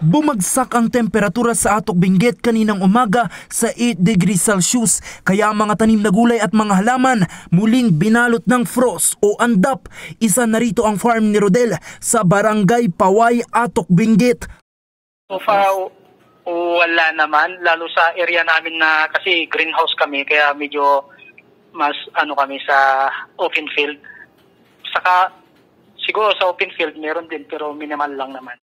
Bumagsak ang temperatura sa Atok Benguet kaninang umaga sa 8 degrees Celsius kaya ang mga tanim na gulay at mga halaman muling binalot ng frost o andap. Isa na rito ang farm ni Rodel sa Barangay Paway, Atok Benguet. So far, wala naman, lalo sa area namin na kasi greenhouse kami kaya medyo mas kami sa open field. Saka siguro sa open field meron din pero minimal lang naman.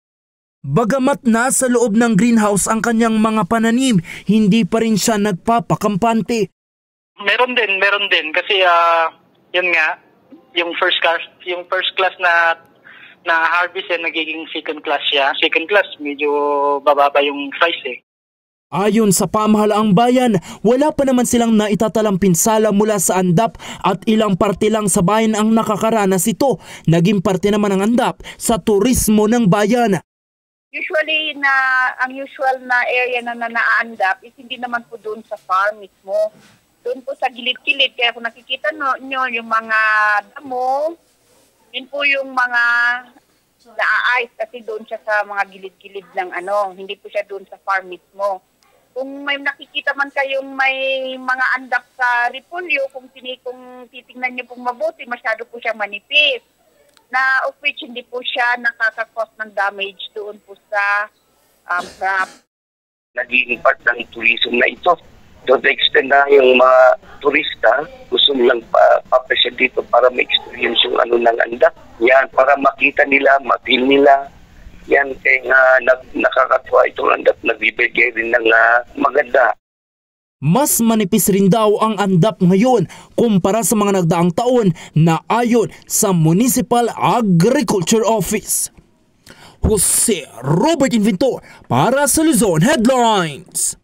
Bagamat nasa loob ng greenhouse ang kanyang mga pananim, hindi pa rin siya nagpapakampante. Meron din kasi yun nga, yung first class na harvest nagiging second class siya. Second class medyo bababa yung price . Ayon sa pamahalaang bayan, wala pa naman silang naitatalang pinsala mula sa andap at ilang parte lang sa bayan ang nakakaranas ito. Naging parte naman ang andap sa turismo ng bayan. Usually ang usual na area na naaandap is hindi naman po doon sa farm mismo. Doon po sa gilid-gilid. Kaya kung nakikita nyo yung mga damo, yun po yung mga naa-ice kasi doon siya sa mga gilid-gilid ng hindi po siya doon sa farm mismo. Kung may nakikita man kayong may mga andap sa repolyo, kung titingnan nyo pong mabuti, masyado po siya manipis. Na of which hindi po siya nakaka-cause ng damage doon po sa crop. Naging part ng tourism na ito. To the extent na yung mga turista gusto nilang papresya dito para ma-experience yung ng andap. Yan, para makita nila, ma-feel nila. Yan, kaya nakakatuwa itong andap, nagbibigay rin ng maganda. Mas manipis rin daw ang andap ngayon kumpara sa mga nagdaang taon na ayon sa Municipal Agriculture Office. Jose Robert Inventor para sa Luzon Headlines.